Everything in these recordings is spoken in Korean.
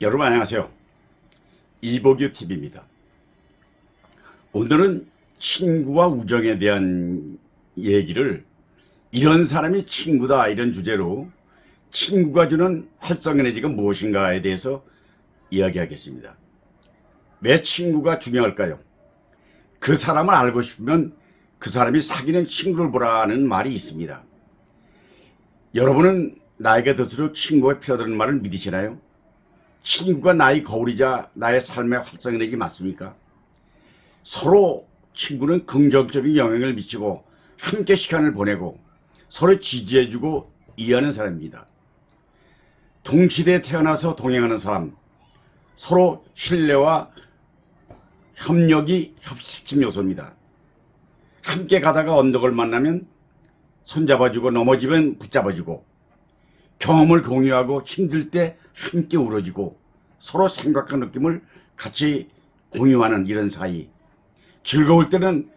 여러분 안녕하세요. 이보규 TV입니다. 오늘은 친구와 우정에 대한 얘기를 이런 사람이 친구다 이런 주제로 친구가 주는 활성 에너지가 무엇인가에 대해서 이야기하겠습니다. 왜 친구가 중요할까요? 그 사람을 알고 싶으면 그 사람이 사귀는 친구를 보라는 말이 있습니다. 여러분은 나이가 들수록 친구가 필요하다는 말을 믿으시나요? 친구가 나의 거울이자 나의 삶의 활성에너지 맞습니까? 서로 친구는 긍정적인 영향을 미치고 함께 시간을 보내고 서로 지지해주고 이해하는 사람입니다. 동시대에 태어나서 동행하는 사람, 서로 신뢰와 협력이 핵심 요소입니다. 함께 가다가 언덕을 만나면 손잡아주고 넘어지면 붙잡아주고 경험을 공유하고 힘들 때 함께 울어주고 서로 생각과 느낌을 같이 공유하는 이런 사이, 즐거울 때는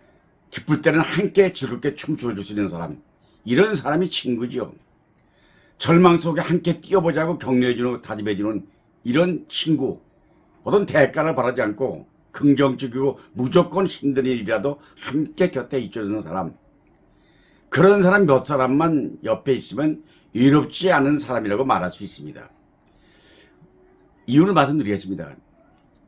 기쁠 때는 함께 즐겁게 춤추어 줄 수 있는 사람, 이런 사람이 친구죠. 절망 속에 함께 뛰어보자고 격려해주고 다짐해주는 이런 친구, 어떤 대가를 바라지 않고 긍정적이고 무조건 힘든 일이라도 함께 곁에 있어주는 사람, 그런 사람 몇 사람만 옆에 있으면 외롭지 않은 사람이라고 말할 수 있습니다. 이유를 말씀드리겠습니다.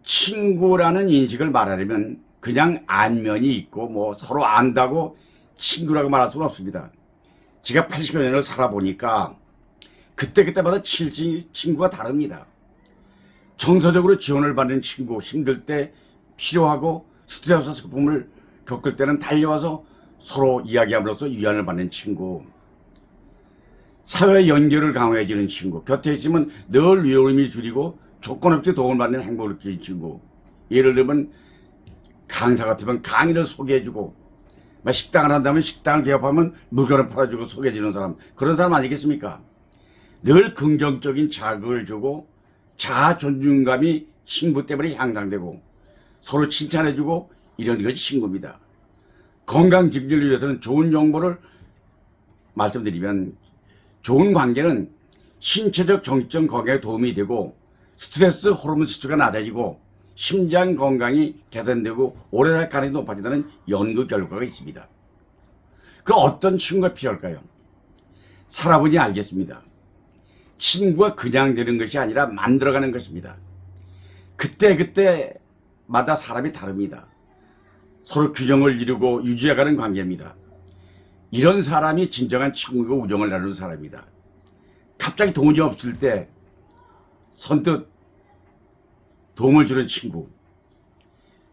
친구라는 인식을 말하려면 그냥 안면이 있고 서로 안다고 친구라고 말할 수는 없습니다. 제가 80여 년을 살아보니까 그때마다 친구가 다릅니다. 정서적으로 지원을 받는 친구, 힘들 때 필요하고 스트레스 슬픔을 겪을 때는 달려와서 서로 이야기함으로써 위안을 받는 친구, 사회 연결을 강화해주는 친구, 곁에 있으면 늘 외로움이 줄이고 조건 없이 도움을 받는 행복을 느끼는 친구. 예를 들면 강사 같으면 강의를 소개해주고, 식당을 한다면 식당을 개업하면 물건을 팔아주고 소개해주는 사람, 그런 사람 아니겠습니까? 늘 긍정적인 자극을 주고 자아 존중감이 친구 때문에 향상되고 서로 칭찬해주고 이런 것이 친구입니다. 건강 증진을 위해서는 좋은 정보를 말씀드리면, 좋은 관계는 신체적 정신적 건강에 도움이 되고 스트레스 호르몬 지수가 낮아지고 심장 건강이 개선되고 오래 살 가능성이 높아진다는 연구 결과가 있습니다. 그럼 어떤 친구가 필요할까요? 살아보니 알겠습니다. 친구가 그냥 되는 것이 아니라 만들어가는 것입니다. 그때마다 사람이 다릅니다. 서로 규정을 이루고 유지해가는 관계입니다. 이런 사람이 진정한 친구고 우정을 나누는 사람입니다. 갑자기 돈이 없을 때 선뜻 도움을 주는 친구,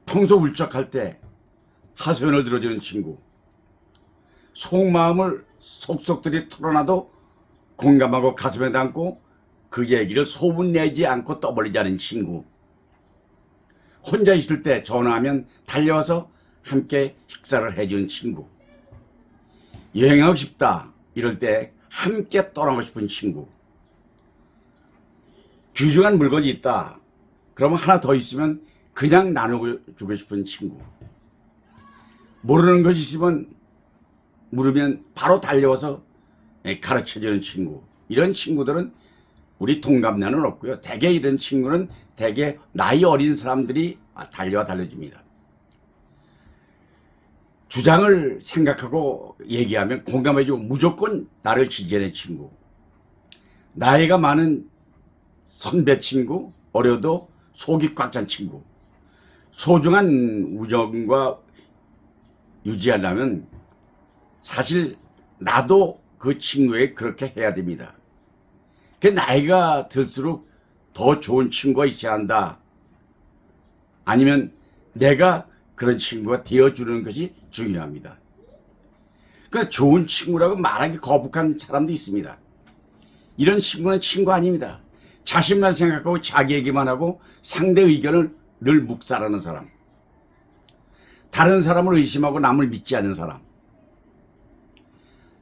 평소 울적할 때 하소연을 들어주는 친구, 속마음을 속속들이 털어놔도 공감하고 가슴에 담고 그 얘기를 소문내지 않고 떠벌리지 않은 친구, 혼자 있을 때 전화하면 달려와서 함께 식사를 해주는 친구, 여행하고 싶다 이럴 때 함께 떠나고 싶은 친구, 귀중한 물건이 있다 그러면 하나 더 있으면 그냥 나누고 주고 싶은 친구, 모르는 것이 있으면 물으면 바로 달려와서 가르쳐주는 친구, 이런 친구들은 우리 동갑내는 없고요. 대개 이런 친구는 대개 나이 어린 사람들이 달려줍니다. 주장을 생각하고 얘기하면 공감해주고 무조건 나를 지지하는 친구, 나이가 많은 선배 친구, 어려도 속이 꽉 찬 친구, 소중한 우정과 유지하려면 사실 나도 그 친구에게 그렇게 해야 됩니다. 그 나이가 들수록 더 좋은 친구가 있어야 한다, 아니면 내가 그런 친구가 되어주는 것이 중요합니다. 그러니까 좋은 친구라고 말하기 거북한 사람도 있습니다. 이런 친구는 친구 아닙니다. 자신만 생각하고 자기 얘기만 하고 상대 의견을 늘 묵살하는 사람, 다른 사람을 의심하고 남을 믿지 않는 사람,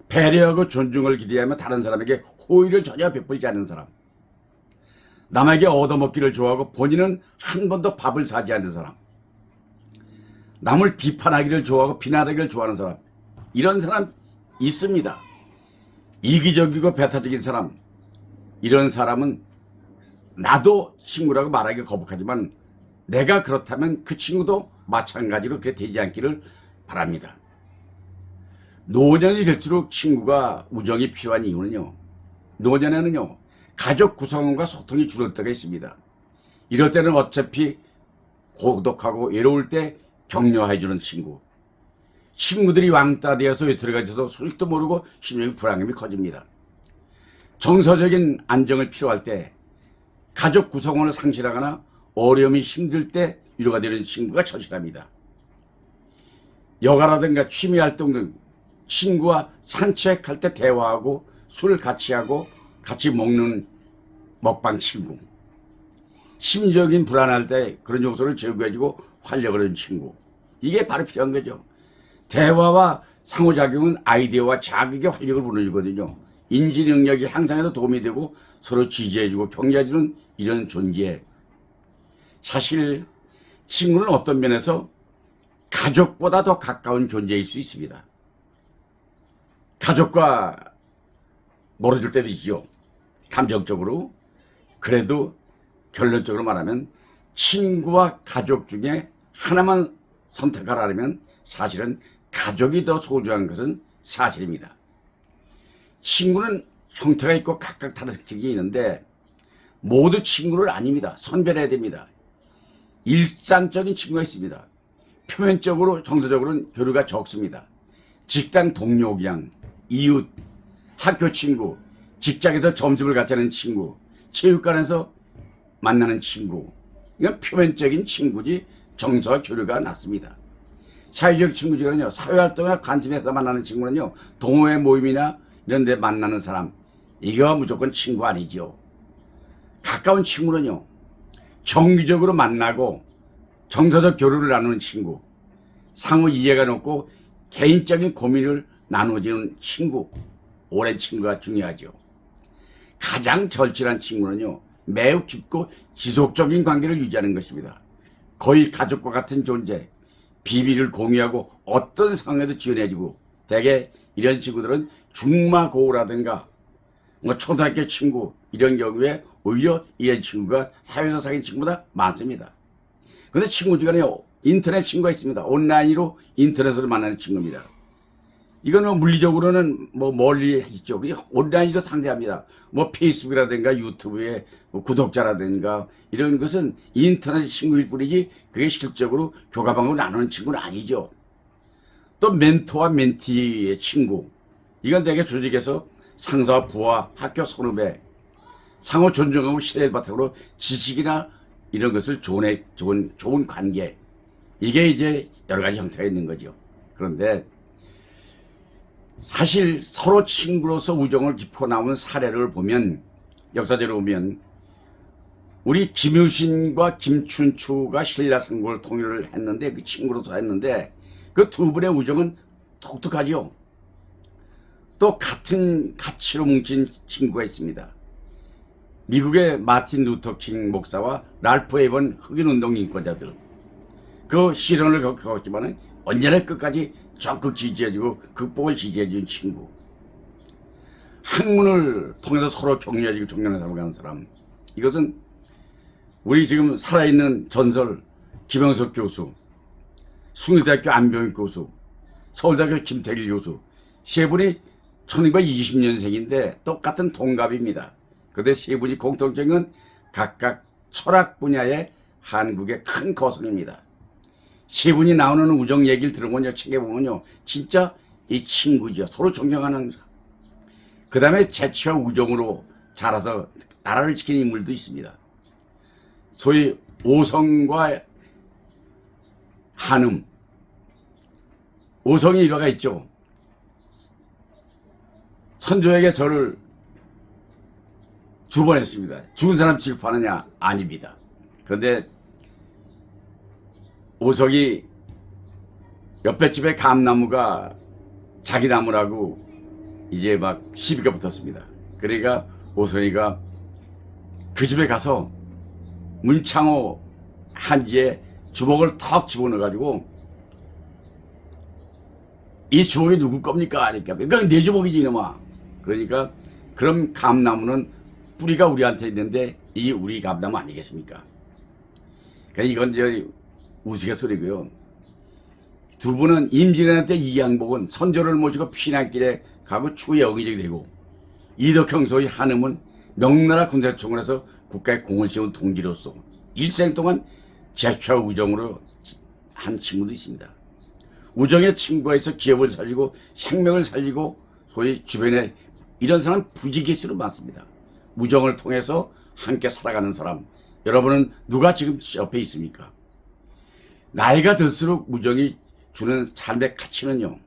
배려하고 존중을 기대하며 다른 사람에게 호의를 전혀 베풀지 않는 사람, 남에게 얻어먹기를 좋아하고 본인은 한 번도 밥을 사지 않는 사람, 남을 비판하기를 좋아하고 비난하기를 좋아하는 사람, 이런 사람 있습니다. 이기적이고 배타적인 사람, 이런 사람은 나도 친구라고 말하기 거북하지만 내가 그렇다면 그 친구도 마찬가지로 그렇게 되지 않기를 바랍니다. 노년이 될수록 친구가 우정이 필요한 이유는요, 노년에는요 가족 구성원과 소통이 줄을 때가 있습니다. 이럴 때는 어차피 고독하고 외로울 때 격려해주는 친구, 친구들이 왕따 되어서 외톨이가 돼서 소식도 모르고 심령의 불안감이 커집니다. 정서적인 안정을 필요할 때, 가족 구성원을 상실하거나 어려움이 힘들 때 위로가 되는 친구가 절실합니다. 여가라든가 취미활동 등 친구와 산책할 때 대화하고 술을 같이 하고 같이 먹는 먹방 친구, 심적인 불안할 때 그런 요소를 제거해주고 활력을 얻는 친구, 이게 바로 필요한 거죠. 대화와 상호작용은 아이디어와 자극의 활력을 불러주거든요. 인지 능력이 향상에도 도움이 되고 서로 지지해주고 격려해주는 이런 존재. 사실 친구는 어떤 면에서 가족보다 더 가까운 존재일 수 있습니다. 가족과 멀어질 때도 있죠, 감정적으로. 그래도 결론적으로 말하면 친구와 가족 중에 하나만 선택하라면 사실은 가족이 더 소중한 것은 사실입니다. 친구는 형태가 있고 각각 다른 특징이 있는데 모두 친구는 아닙니다. 선별해야 됩니다. 일상적인 친구가 있습니다. 표면적으로 정서적으로는 교류가 적습니다. 직장 동료 그냥, 이웃, 학교 친구, 직장에서 점집을 같이 하는 친구, 체육관에서 만나는 친구, 이건 표면적인 친구지 정서와 교류가 낮습니다. 사회적 친구 중에는요, 사회활동에 관심해서 만나는 친구는요, 동호회 모임이나 이런 데 만나는 사람, 이거 무조건 친구 아니죠. 가까운 친구는요, 정기적으로 만나고 정서적 교류를 나누는 친구, 상호 이해가 높고 개인적인 고민을 나눠주는 친구, 오랜 친구가 중요하죠. 가장 절실한 친구는요, 매우 깊고 지속적인 관계를 유지하는 것입니다. 거의 가족과 같은 존재, 비밀을 공유하고 어떤 상황에도 지원해주고, 대개 이런 친구들은 중마고우라든가 초등학교 친구, 이런 경우에 오히려 이런 친구가 사회에서 사귄 친구보다 많습니다. 그런데 친구 중에는요, 인터넷 친구가 있습니다. 온라인으로 인터넷으로 만나는 친구입니다. 이거는 물리적으로는 멀리 있죠. 온라인으로 상대합니다. 페이스북이라든가 유튜브에 구독자라든가 이런 것은 인터넷 친구일 뿐이지 그게 실적으로 교감하고 나누는 친구는 아니죠. 또 멘토와 멘티의 친구, 이건 대개 조직에서 상사와 부하, 학교 선후배, 상호 존중하고 신뢰를 바탕으로 지식이나 이런 것을 좋은 관계, 이게 이제 여러 가지 형태가 있는 거죠. 그런데 사실 서로 친구로서 우정을 깊어 나온 사례를 보면, 역사적으로 보면 우리 김유신과 김춘추가 신라 삼국을 통일을 했는데, 그 친구로서 했는데 그 두 분의 우정은 독특하죠. 또 같은 가치로 뭉친 친구가 있습니다. 미국의 마틴 루터 킹 목사와 랄프 에번 흑인운동 인권자들, 그 시련을 겪었지만 언제나 끝까지 적극 지지해주고 극복을 지지해준 친구, 학문을 통해서 서로 격려해주고 존경하는 사람, 이것은 우리 지금 살아있는 전설 김영석 교수, 숭실대학교 안병익 교수, 서울대학교 김태길 교수, 세 분이 1920년생인데 똑같은 동갑입니다. 그런데 세 분이 공통점은 각각 철학 분야의 한국의 큰 거성입니다. 세 분이 나오는 우정 얘기를 들어보면요, 챙겨보면요, 진짜 이 친구죠. 서로 존경하는. 그 다음에 재치와 우정으로 자라서 나라를 지키는 인물도 있습니다. 소위 오성과 한음. 오성이 일화가 있죠. 선조에게 절을 2번 했습니다. 죽은 사람 취급하느냐? 아닙니다. 그런데 오성이 옆에 집에 감나무가 자기 나무라고 이제 막 시비가 붙었습니다. 그러니까 오성이가 그 집에 가서 문창호 한지에 주먹을 턱 집어넣어가지고, 이 주먹이 누구 겁니까? 하니까, 그러니까 내 주먹이지 이놈아. 그러니까 그럼 감나무는 뿌리가 우리한테 있는데 이 우리 감나무 아니겠습니까? 그러니까 이건 이제 우스갯소리고요. 두 분은 임진왜란 때 이양복은 선조를 모시고 피난길에 가고 추후에 어기적이 되고 이덕형 소위 한음은 명나라 군사총원에서 국가에 공을 세운 동지로서 일생 동안 재차 우정으로 한 친구도 있습니다. 우정의 친구가 있어 기업을 살리고 생명을 살리고 소위 주변에 이런 사람 부지기수로 많습니다. 우정을 통해서 함께 살아가는 사람, 여러분은 누가 지금 옆에 있습니까? 나이가 들수록 우정이 주는 삶의 가치는요,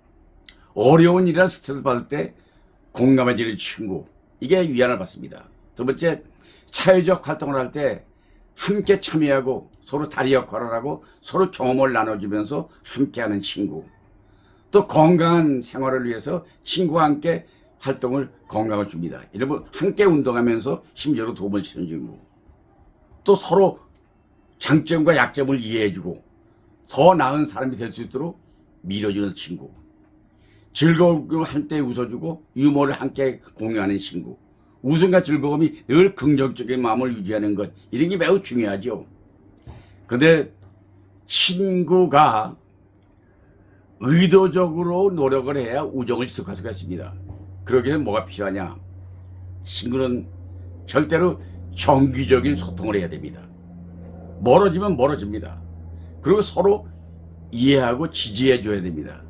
어려운 일이나 스트레스 받을 때 공감해주는 친구, 이게 위안을 받습니다. 두 번째, 사회적 활동을 할 때 함께 참여하고 서로 다리 역할을 하고 서로 경험을 나눠주면서 함께하는 친구. 또 건강한 생활을 위해서 친구와 함께 활동을 건강을 줍니다. 이러면 함께 운동하면서 심지어로 도움을 주는 친구. 또 서로 장점과 약점을 이해해주고 더 나은 사람이 될 수 있도록 밀어주는 친구. 즐거움을 한때 웃어주고 유머를 함께 공유하는 친구. 웃음과 즐거움이 늘 긍정적인 마음을 유지하는 것, 이런 게 매우 중요하죠. 근데 친구가 의도적으로 노력을 해야 우정을 지속할 수가 있습니다. 그러기 위해서 뭐가 필요하냐? 친구는 절대로 정기적인 소통을 해야 됩니다. 멀어지면 멀어집니다. 그리고 서로 이해하고 지지해 줘야 됩니다.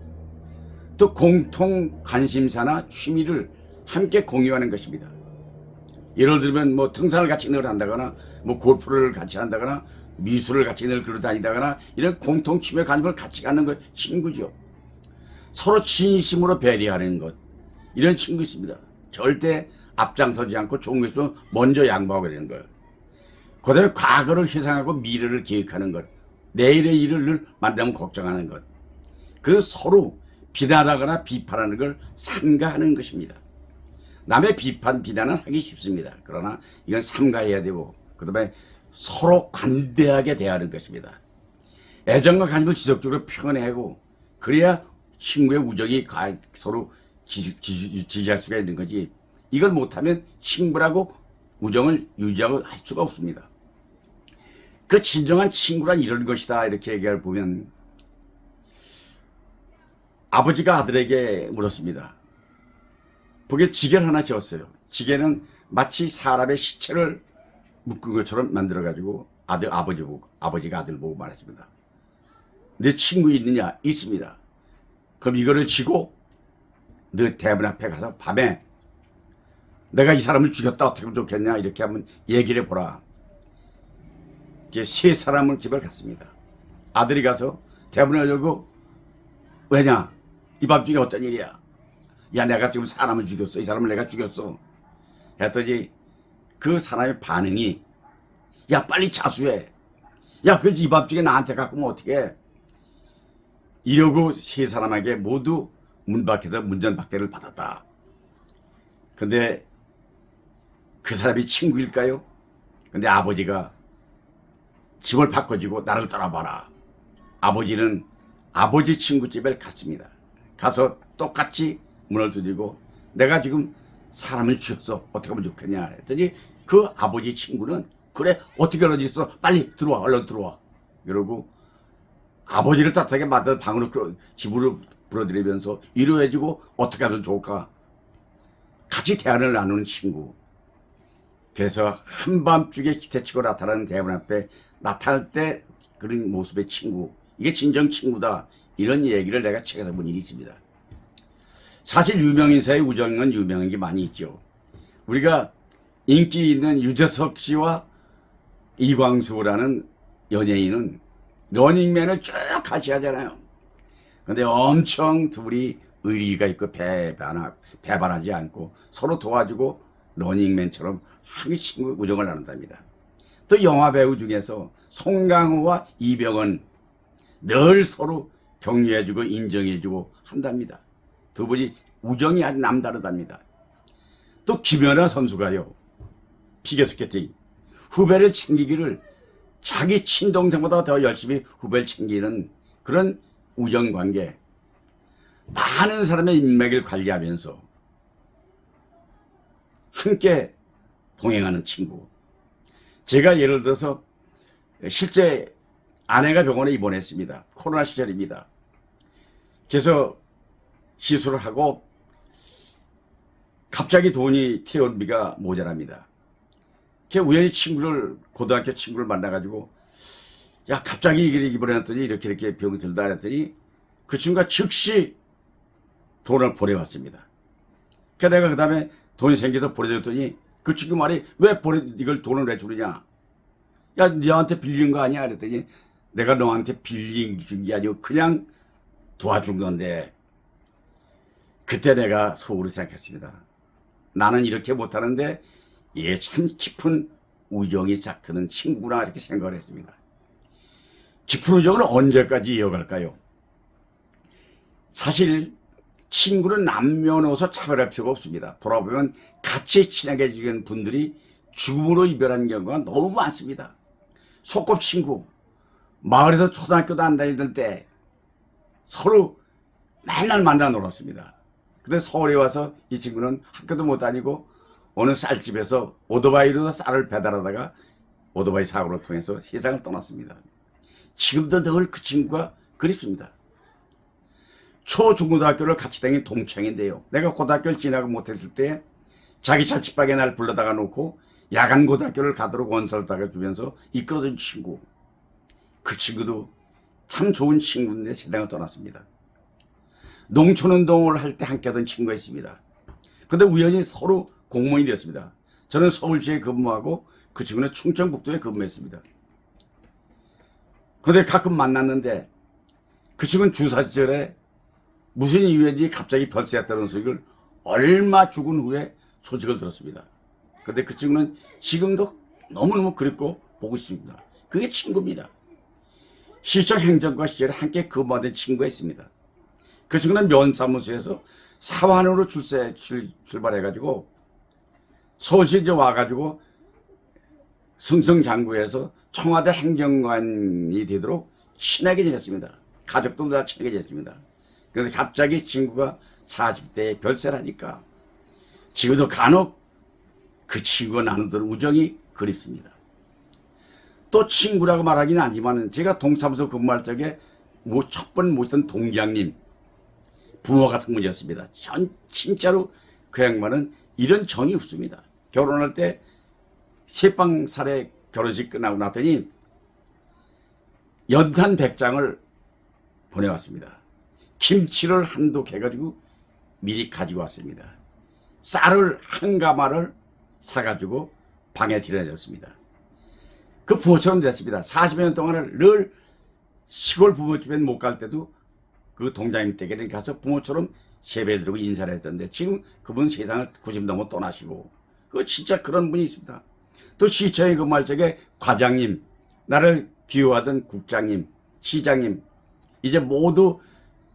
또 공통 관심사나 취미를 함께 공유하는 것입니다. 예를 들면 뭐 등산을 같이 늘 한다거나 뭐 골프를 같이 한다거나 미술을 같이 늘 그러 다니다거나 이런 공통 취미 관심을 같이 갖는 것 친구죠. 서로 진심으로 배려하는 것, 이런 친구 있습니다. 절대 앞장서지 않고 좋은 거 있으면 먼저 양보하고 그러는 거예요. 그다음에 과거를 회상하고 미래를 계획하는 것, 내일의 일을 늘 만나면 걱정하는 것. 그래서 서로 비난하거나 비판하는 걸 삼가하는 것입니다. 남의 비판, 비난은 하기 쉽습니다. 그러나 이건 삼가해야 되고, 그 다음에 서로 관대하게 대하는 것입니다. 애정과 관심을 지속적으로 표현하고, 그래야 친구의 우정이 서로 지지할 수가 있는 거지. 이걸 못하면 친구라고 우정을 유지하고 할 수가 없습니다. 그 진정한 친구란 이런 것이다, 이렇게 얘기를 보면, 아버지가 아들에게 물었습니다. 북에 지게를 하나 지었어요. 지게는 마치 사람의 시체를 묶은 것처럼 만들어가지고 아버지가 아들 보고 말했습니다. 내 친구 있느냐? 있습니다. 그럼 이거를 지고 너 대문 앞에 가서 밤에 내가 이 사람을 죽였다 어떻게 하면 좋겠냐? 이렇게 한번 얘기를 해보라. 이렇게 세 사람을 집을 갔습니다. 아들이 가서 대문을 열고, 왜냐? 이 밤중에 어떤 일이야? 야, 내가 지금 사람을 죽였어. 이 사람을 내가 죽였어. 했더니 그 사람의 반응이, 야, 빨리 자수해. 야, 그래서 이 밤중에 나한테 갖고 오면 어떡해? 이러고 세 사람에게 모두 문 밖에서 문전박대를 받았다. 근데 그 사람이 친구일까요? 근데 아버지가 집을 바꿔주고 나를 따라봐라. 아버지는 아버지 친구집에 갔습니다. 가서 똑같이 문을 두드리고, 내가 지금 사람을 죽였어. 어떻게 하면 좋겠냐? 했더니 그 아버지 친구는, 그래, 어떻게 하는지 있어. 빨리 들어와, 얼른 들어와. 이러고 아버지를 따뜻하게 맞아 방으로, 집으로 불어들이면서 위로해주고 어떻게 하면 좋을까? 같이 대화를 나누는 친구. 그래서 한밤중에 기태치고 나타나는 대문 앞에 나타날 때 그런 모습의 친구. 이게 진정 친구다. 이런 얘기를 내가 책에서 본 일이 있습니다. 사실 유명인사의 우정은 유명한 게 많이 있죠. 우리가 인기 있는 유재석 씨와 이광수라는 연예인은 러닝맨을 쭉 같이 하잖아요. 근데 엄청 둘이 의리가 있고 배반하지 않고 서로 도와주고 러닝맨처럼 하기 친구 우정을 나눈답니다. 또 영화배우 중에서 송강호와 이병헌 늘 서로 격려해주고 인정해주고 한답니다. 두 분이 우정이 아주 남다르답니다. 또 김연아 선수가요, 피겨스케이팅 후배를 챙기기를 자기 친동생보다 더 열심히 후배를 챙기는 그런 우정관계. 많은 사람의 인맥을 관리하면서 함께 동행하는 친구. 제가 예를 들어서 실제 아내가 병원에 입원했습니다. 코로나 시절입니다. 그래서 시술을 하고 갑자기 돈이 퇴원비가 모자랍니다. 그래서 우연히 고등학교 친구를 만나가지고 야 갑자기 입원했더니 이렇게 병이 들다 했더니 그 친구가 즉시 돈을 보내왔습니다. 그래서 내가 그 다음에 돈이 생겨서 보내줬더니 그 친구 말이 왜 이걸 돈을 왜 주느냐. 야 너한테 빌린 거 아니야 그랬더니 내가 너한테 빌린 게 아니고 그냥 도와준 건데. 그때 내가 속으로 생각했습니다. 나는 이렇게 못하는데 얘 참 깊은 우정이 싹트는 친구나 이렇게 생각을 했습니다. 깊은 우정을 언제까지 이어갈까요? 사실 친구는 남녀노소 차별할 필요가 없습니다. 돌아보면 같이 친하게 지낸 분들이 죽음으로 이별한 경우가 너무 많습니다. 소꿉친구, 마을에서 초등학교도 안 다니던 때 서로 맨날 만나 놀았습니다. 근데 서울에 와서 이 친구는 학교도 못 다니고 어느 쌀집에서 오토바이로 쌀을 배달하다가 오토바이 사고를 통해서 세상을 떠났습니다. 지금도 늘 그 친구가 그립습니다. 초중고등학교를 같이 다닌 동창인데요. 내가 고등학교를 지나고 못했을 때 자기 자취방에 날 불러다가 놓고 야간 고등학교를 가도록 원서를 주면서 이끌어준 친구. 그 친구도 참 좋은 친구인데 세상을 떠났습니다. 농촌운동을 할 때 함께 하던 친구가 있습니다. 근데 우연히 서로 공무원이 되었습니다. 저는 서울시에 근무하고 그 친구는 충청북도에 근무했습니다. 근데 가끔 만났는데 그 친구는 주사 시절에 무슨 이유인지 갑자기 별세했다는 소식을 얼마 죽은 후에 소식을 들었습니다. 근데 그 친구는 지금도 너무너무 그립고 보고 싶습니다. 그게 친구입니다. 시청 행정과 시절에 함께 근무하던 친구가 있습니다. 그 친구는 면사무소에서 사환으로 출발해가지고 서울시 이제 와가지고 승승장구해서 청와대 행정관이 되도록 친하게 지냈습니다. 가족들도 다 친하게 지냈습니다. 그런데 갑자기 친구가 40대에 별세를 하니까 지금도 간혹 그 친구가 나누던 우정이 그립습니다. 또 친구라고 말하기는 아니지만 제가 동사무소 근무할 적에 첫 번 모시던 동장님 부모 같은 분이었습니다. 진짜로 그 양반은 이런 정이 없습니다. 결혼할 때 새빵살에 결혼식 끝나고 났더니 연탄 100장을 보내왔습니다. 김치를 한독 해가지고 미리 가지고 왔습니다. 쌀을 한 가마를 사가지고 방에 들여놨습니다. 그 부모처럼 됐습니다. 40여 년 동안을 늘 시골 부모집에 못 갈 때도 그 동장님 댁에 가서 부모처럼 세배를 드리고 인사를 했던데 지금 그분 세상을 90 넘어 떠나시고 그 진짜 그런 분이 있습니다. 또 시청에 근무할 적에 과장님, 나를 기호하던 국장님, 시장님 이제 모두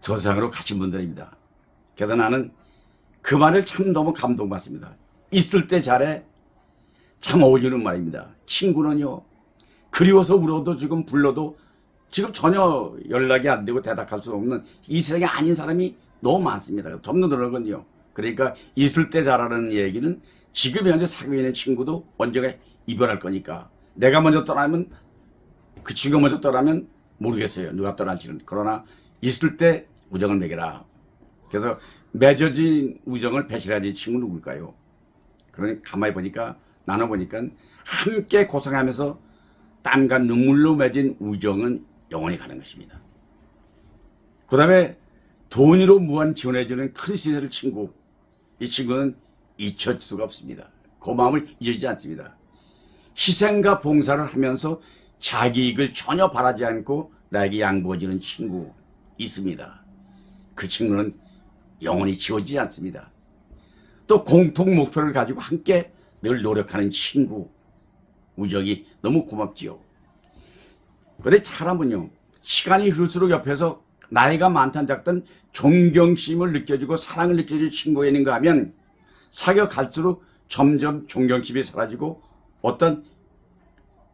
저상으로 가신 분들입니다. 그래서 나는 그 말을 참 너무 감동받습니다. 있을 때 잘해 참 어울리는 말입니다. 친구는요 그리워서 울어도 지금 불러도 지금 전혀 연락이 안 되고 대답할 수 없는 이 세상에 아닌 사람이 너무 많습니다. 점점 늘어나거든요. 그러니까 있을 때 잘하는 얘기는 지금 현재 사귀고 있는 친구도 언젠가 이별할 거니까 내가 먼저 떠나면 그 친구가 먼저 떠나면 모르겠어요. 누가 떠날지는. 그러나 있을 때 우정을 맺어라. 그래서 맺어진 우정을 배신하는 친구는 누굴까요? 그러니 가만히 보니까 나눠보니까 함께 고생하면서 땀과 눈물로 맺은 우정은 영원히 가는 것입니다. 그 다음에 돈으로 무한 지원해주는 큰 시대를 친구. 이 친구는 잊혀질 수가 없습니다. 그 마음을 잊지 않습니다. 희생과 봉사를 하면서 자기 이익을 전혀 바라지 않고 나에게 양보해주는 친구 있습니다. 그 친구는 영원히 지워지지 않습니다. 또 공통 목표를 가지고 함께 늘 노력하는 친구. 우정이 너무 고맙지요. 그런데 사람은요 시간이 흐를수록 옆에서 나이가 많든 작든 존경심을 느껴주고 사랑을 느껴줄 친구가 있는가 하면 사겨 갈수록 점점 존경심이 사라지고 어떤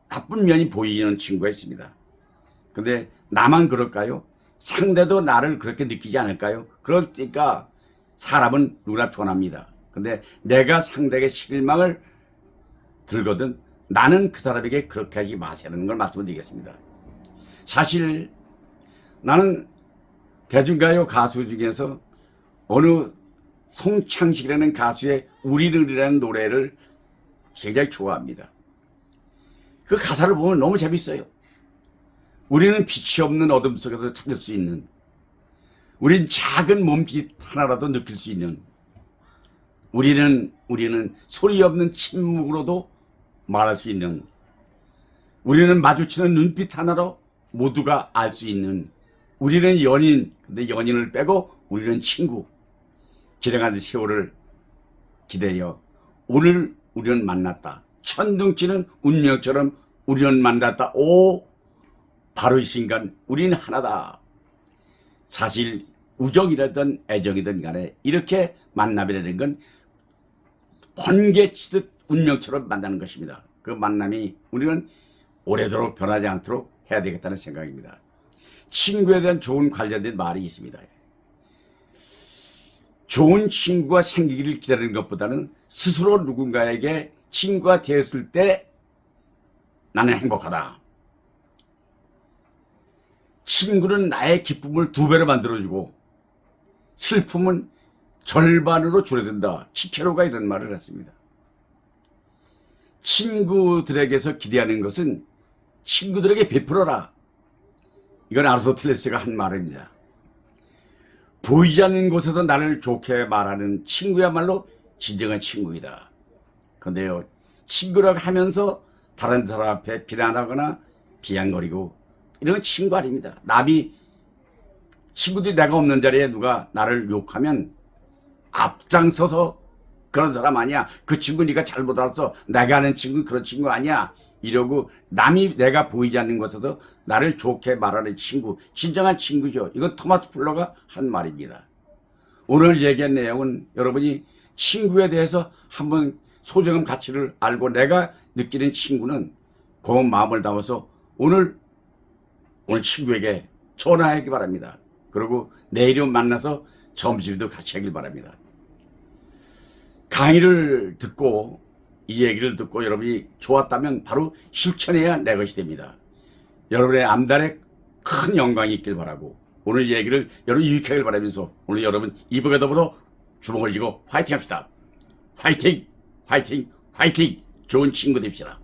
나쁜 면이 보이는 친구가 있습니다. 근데 나만 그럴까요? 상대도 나를 그렇게 느끼지 않을까요? 그러니까 사람은 누구나 변합니다. 근데 내가 상대에게 실망을 들거든 나는 그 사람에게 그렇게 하지 마세라는 걸 말씀을 드리겠습니다. 사실 나는 대중가요 가수 중에서 어느 송창식이라는 가수의 우리들이라는 노래를 굉장히 좋아합니다. 그 가사를 보면 너무 재밌어요. 우리는 빛이 없는 어둠 속에서 찾을 수 있는, 우린 작은 몸짓 하나라도 느낄 수 있는, 우리는 소리 없는 침묵으로도 말할 수 있는, 우리는 마주치는 눈빛 하나로 모두가 알 수 있는, 우리는 연인, 근데 연인을 빼고 우리는 친구. 지나가는 세월을 기대어 오늘 우리는 만났다. 천둥치는 운명처럼 우리는 만났다. 오, 바로 이 순간 우리는 하나다. 사실 우정이라든 애정이든 간에 이렇게 만남이라는 건 번개치듯 운명처럼 만나는 것입니다. 그 만남이 우리는 오래도록 변하지 않도록 해야 되겠다는 생각입니다. 친구에 대한 좋은 관련된 말이 있습니다. 좋은 친구가 생기기를 기다리는 것보다는 스스로 누군가에게 친구가 되었을 때 나는 행복하다. 친구는 나의 기쁨을 2배로 만들어주고 슬픔은 절반으로 줄어든다. 키케로가 이런 말을 했습니다. 친구들에게서 기대하는 것은 친구들에게 베풀어라. 이건 아리스토텔레스가 한 말입니다. 보이지 않는 곳에서 나를 좋게 말하는 친구야말로 진정한 친구이다. 근데요, 친구라고 하면서 다른 사람 앞에 비난하거나 비양거리고 이런 친구 아닙니다. 남이 친구들이 내가 없는 자리에 누가 나를 욕하면 앞장서서 그런 사람 아니야. 그 친구 네가 잘못 알았어. 내가 아는 친구 그런 친구 아니야. 이러고 남이 내가 보이지 않는 곳에서 나를 좋게 말하는 친구, 진정한 친구죠. 이건 토마스 풀러가 한 말입니다. 오늘 얘기한 내용은 여러분이 친구에 대해서 한번 소중한 가치를 알고 내가 느끼는 친구는 고마운 마음을 담아서 오늘 친구에게 전화하기 바랍니다. 그리고 내일은 만나서 점심도 같이 하길 바랍니다. 강의를 듣고 이 얘기를 듣고 여러분이 좋았다면 바로 실천해야 내 것이 됩니다. 여러분의 앞날에 큰 영광이 있길 바라고 오늘 얘기를 여러분 유익하길 바라면서 오늘 여러분 이북에 더불어 주먹을 쥐고 화이팅 합시다. 화이팅! 화이팅! 화이팅! 좋은 친구 됩시다.